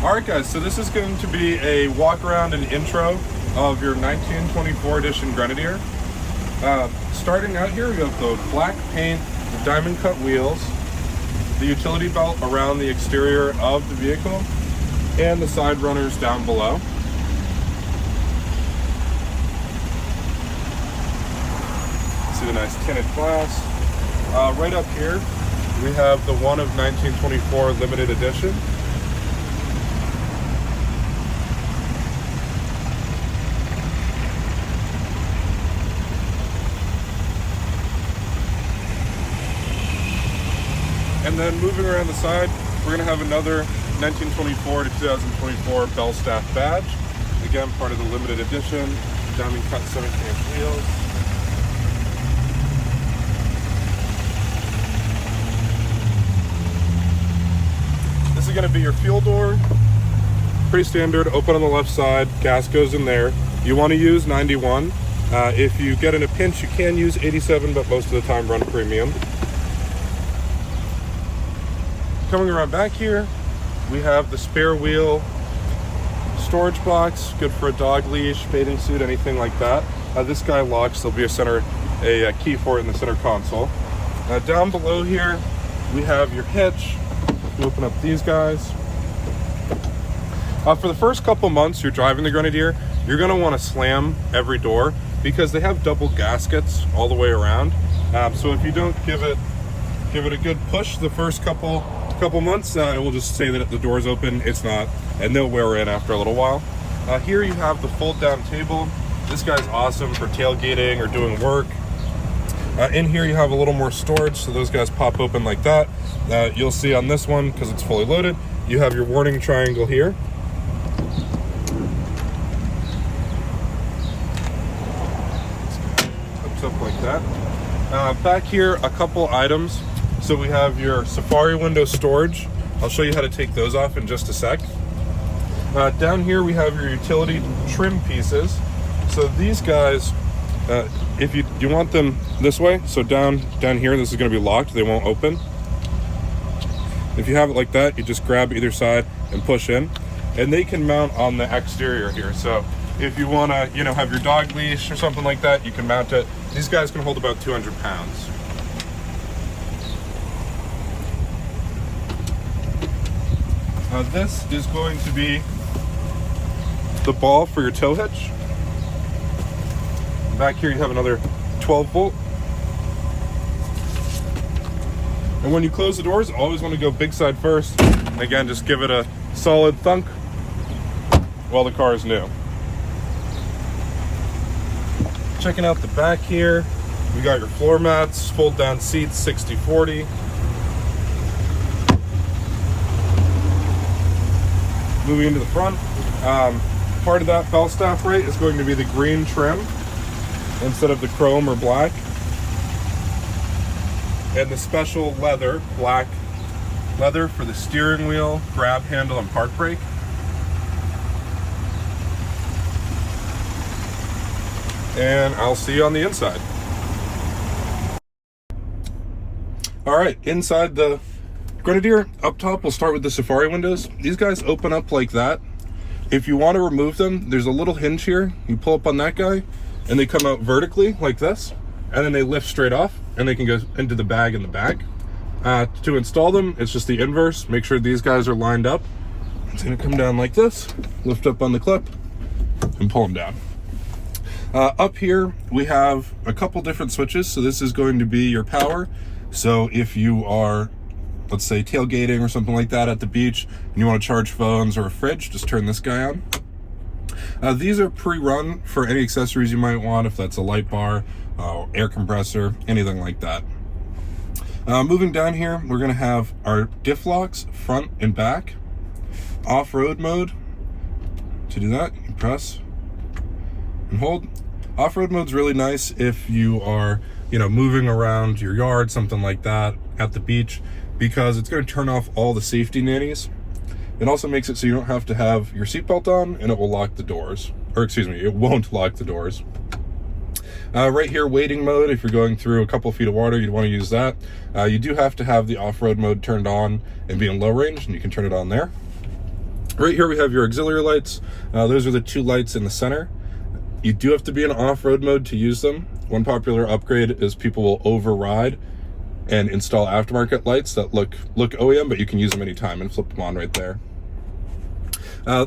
Alright guys, so this is going to be a walk around and intro of your 1924 edition Grenadier. Starting out here, we have the black paint, the diamond cut wheels, the utility belt around the exterior of the vehicle, and the side runners down below. See the nice tinted glass. Right up here, we have the one of 1924 limited edition. And then moving around the side, we're going to have another 1924 to 2024 bell staff badge. Again, part of the limited edition, diamond cut 17-inch wheels. This is going to be your fuel door. Pretty standard, open on the left side, gas goes in there. You want to use 91. If you get in a pinch, you can use 87, but most of the time run premium. Coming around back here, we have the spare wheel storage box, good for a dog leash, bathing suit, anything like that. This guy locks, there'll be a key for it in the center console. Down below here, we have your hitch. You open up these guys. For the first couple months you're driving the Grenadier, you're going to want to slam every door because they have double gaskets all the way around. So if you don't give it a good push the first couple months, it will just say that the door's open. It's not, and they'll wear in after a little while. Here you have the fold down table. This guy's awesome for tailgating or doing work. In here you have a little more storage, so those guys pop open like that. You'll see on this one, because it's fully loaded, you have your warning triangle here. Comes up like that. Back here, a couple items. So we have your safari window storage. I'll show you how to take those off in just a sec. Down here we have your utility trim pieces. So these guys, if you want them this way, so down here, this is going to be locked, they won't open. If you have it like that, you just grab either side and push in, and they can mount on the exterior here. So if you want to, have your dog leash or something like that, you can mount it. These guys can hold about 200 pounds. This is going to be the ball for your tow hitch. Back here you have another 12 volt. And when you close the doors, always want to go big side first. And again, just give it a solid thunk while the car is new. Checking out the back here, we got your floor mats, fold down seats, 60/40. Moving into the front, part of that bell staff rate is going to be the green trim instead of the chrome or black. And the special leather, black leather for the steering wheel, grab handle, and park brake. And I'll see you on the inside. All right, inside the Grenadier, up top, we'll start with the safari windows. These guys open up like that. If you want to remove them, there's a little hinge here. You pull up on that guy, and they come out vertically like this, and then they lift straight off, and they can go into the bag in the back. To install them, it's just the inverse. Make sure these guys are lined up. It's going to come down like this, lift up on the clip, and pull them down. Up here, we have a couple different switches. So this is going to be your power. So if you are, let's say, tailgating or something like that at the beach, and you want to charge phones or a fridge, just turn this guy on. These are pre-run for any accessories you might want, if that's a light bar, air compressor, anything like that. Moving down here, we're going to have our diff locks, front and back. Off-road mode. To do that, you press and hold. Off-road mode's really nice if you are, moving around your yard, something like that, at the beach, because it's going to turn off all the safety nannies. It also makes it so you don't have to have your seatbelt on, and it will lock the doors. Or excuse me, it won't lock the doors. Right here, wading mode, if you're going through a couple feet of water, you'd want to use that. You do have to have the off-road mode turned on and be in low range, and you can turn it on there. Right here we have your auxiliary lights. Those are the two lights in the center. You do have to be in off-road mode to use them. One popular upgrade is people will override and install aftermarket lights that look OEM, but you can use them anytime and flip them on right there.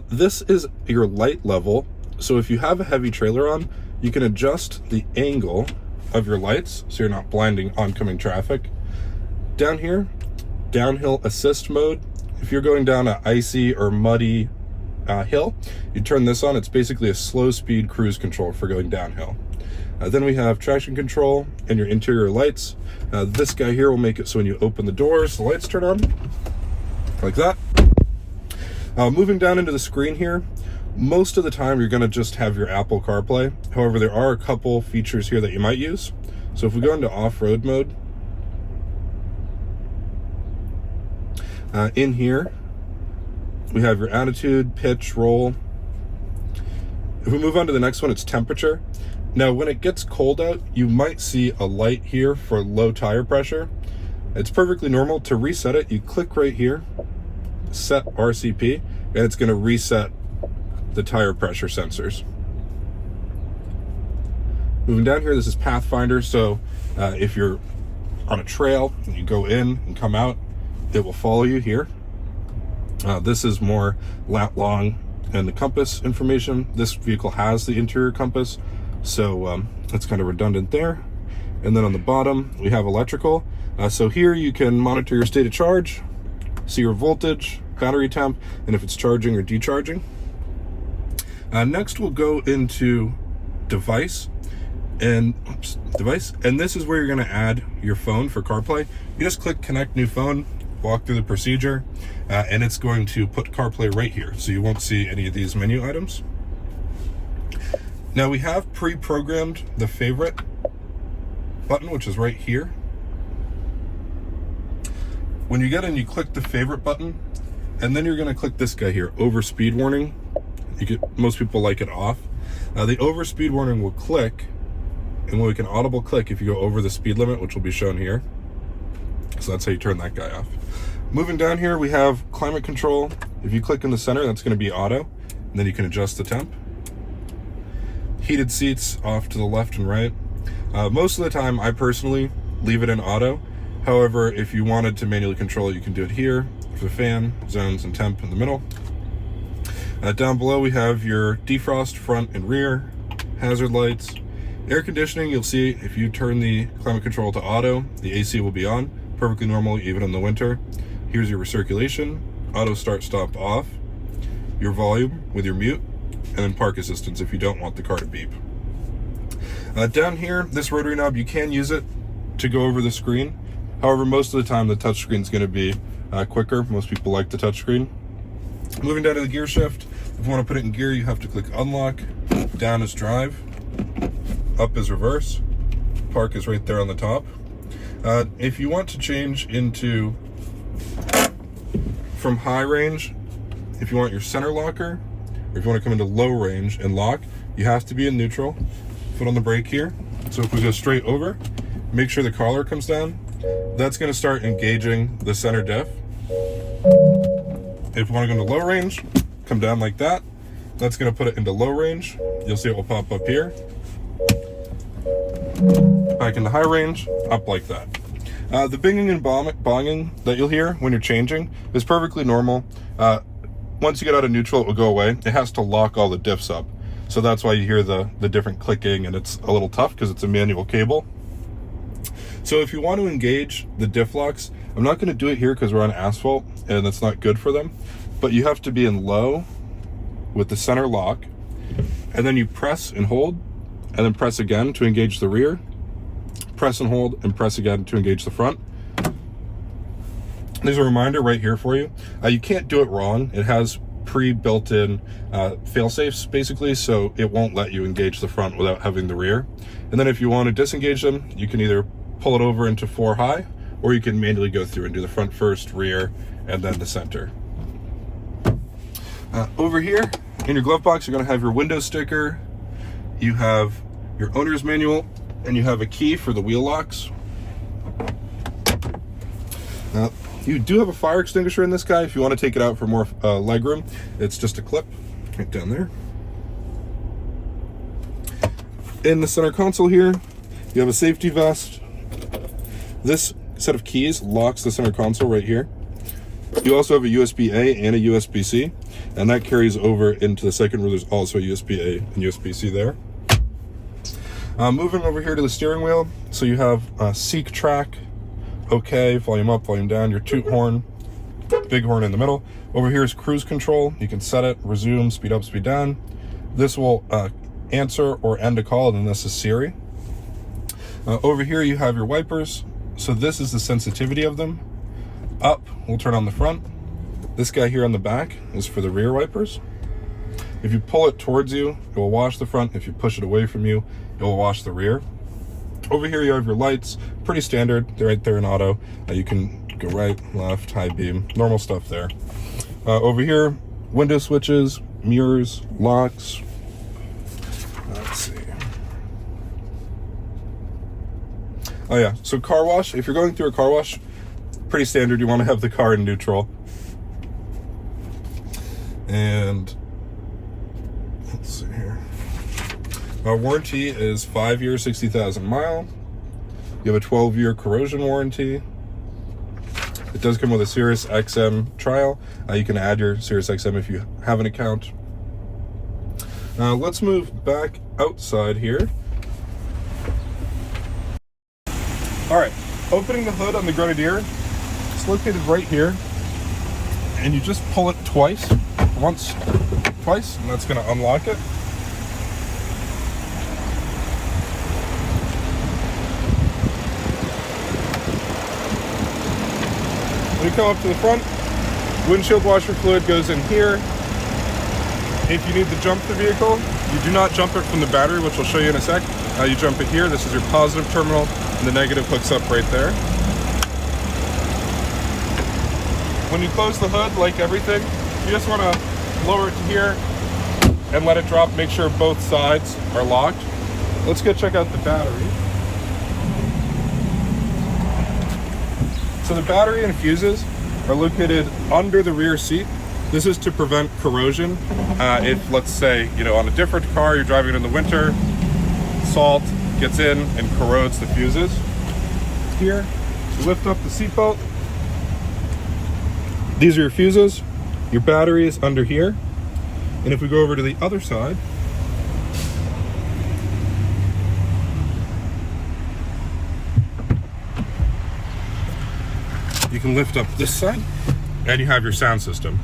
This is your light level. So if you have a heavy trailer on, you can adjust the angle of your lights so you're not blinding oncoming traffic. Down here, downhill assist mode. If you're going down an icy or muddy hill, you turn this on. It's basically a slow speed cruise control for going downhill. Then we have traction control and your interior lights. This guy here will make it so when you open the doors, the lights turn on like that. Moving down into the screen here, most of the time you're going to just have your Apple CarPlay. However, there are a couple features here that you might use. So if we go into off-road mode, in here we have your attitude, pitch, roll. If we move on to the next one, it's temperature. Now, when it gets cold out, you might see a light here for low tire pressure. It's perfectly normal. To reset it, you click right here, set RCP, and it's going to reset the tire pressure sensors. Moving down here, this is Pathfinder. So if you're on a trail and you go in and come out, it will follow you here. This is more lat long and the compass information. This vehicle has the interior compass, so it's kind of redundant there. And then on the bottom, we have electrical. So here you can monitor your state of charge, see your voltage, battery temp, and if it's charging or decharging. Next, we'll go into device. And this is where you're going to add your phone for CarPlay. You just click connect new phone, walk through the procedure, and it's going to put CarPlay right here, so you won't see any of these menu items. Now we have pre-programmed the favorite button, which is right here. When you get in, you click the favorite button, and then you're going to click this guy here, over speed warning. Most people like it off. The over speed warning will click, and we can audible click if you go over the speed limit, which will be shown here. So that's how you turn that guy off. Moving down here, we have climate control. If you click in the center, that's going to be auto, and then you can adjust the temp. Heated seats off to the left and right. Most of the time, I personally leave it in auto. However, if you wanted to manually control it, you can do it here for the fan, zones, and temp in the middle. Down below, we have your defrost front and rear, hazard lights, air conditioning. You'll see if you turn the climate control to auto, the AC will be on, perfectly normal even in the winter. Here's your recirculation, auto start stop off, your volume with your mute, and then park assistance if you don't want the car to beep. Down here, this rotary knob, you can use it to go over the screen. However, most of the time the touchscreen is going to be quicker. Most people like the touchscreen. Moving down to the gear shift, if you want to put it in gear, you have to click unlock. Down is drive, up is reverse, park is right there on the top. If you want to change into from high range, if you want your center locker, or if you want to come into low range and lock, you have to be in neutral. Foot on the brake here. So if we go straight over, make sure the collar comes down. That's going to start engaging the center diff. If you want to go into low range, come down like that. That's going to put it into low range. You'll see it will pop up here. Back into high range, up like that. The binging and bonging that you'll hear when you're changing is perfectly normal. Once you get out of neutral, it will go away. It has to lock all the diffs up. So that's why you hear the different clicking, and it's a little tough because it's a manual cable. So if you want to engage the diff locks, I'm not going to do it here because we're on asphalt and that's not good for them, but you have to be in low with the center lock, and then you press and hold, and then press again to engage the rear, press and hold, and press again to engage the front. There's a reminder right here for you. You can't do it wrong. It has pre-built-in fail-safes basically, so it won't let you engage the front without having the rear. And then if you want to disengage them, you can either pull it over into 4 high, or you can manually go through and do the front first, rear, and then the center. Over here in your glove box, you're going to have your window sticker, you have your owner's manual, and you have a key for the wheel locks. You do have a fire extinguisher in this guy if you want to take it out for more leg room. It's just a clip right down there. In the center console here, you have a safety vest. This set of keys locks the center console right here. You also have a USB-A and a USB-C, and that carries over into the second row. There's also a USB-A and USB-C there. Moving over here to the steering wheel, so you have seek track, okay, volume up, volume down, your toot horn, big horn in the middle. Over here is cruise control. You can set it, resume, speed up, speed down. This will answer or end a call, and then this is Siri. Over here you have your wipers. So this is the sensitivity of them. Up will turn on the front. This guy here on the back is for the rear wipers. If you pull it towards you, it will wash the front. If you push it away from you, it will wash the rear. Over here you have your lights, pretty standard. They're right there in auto. You can go right, left, high beam, normal stuff there. Over here, window switches, mirrors, locks. Let's see. Oh yeah, so car wash. If you're going through a car wash, pretty standard. You want to have the car in neutral. And let's see here. Our warranty is 5 years, 60,000 mile. You have a 12-year corrosion warranty. It does come with a Sirius XM trial. You can add your Sirius XM if you have an account. Let's move back outside here. All right, opening the hood on the Grenadier. It's located right here, and you just pull it twice, once, twice, and that's going to unlock it. When you come up to the front, windshield washer fluid goes in here. If you need to jump the vehicle, you do not jump it from the battery, which I'll show you in a sec. You jump it here. This is your positive terminal, and the negative hooks up right there. When you close the hood, like everything, you just want to lower it to here and let it drop. Make sure both sides are locked. Let's go check out the battery. So the battery and fuses are located under the rear seat. This is to prevent corrosion. If, let's say, on a different car, you're driving it in the winter, salt gets in and corrodes the fuses. Here, you lift up the seatbelt. These are your fuses. Your battery is under here. And if we go over to the other side, you can lift up this side, and you have your sound system.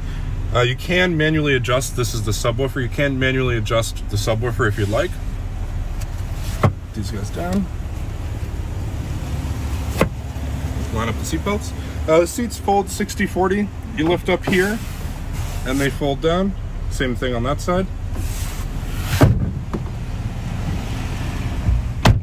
You can manually adjust. This is the subwoofer. You can manually adjust the subwoofer if you'd like. These guys down. Line up the seat belts. The seats fold 60-40. You lift up here, and they fold down. Same thing on that side.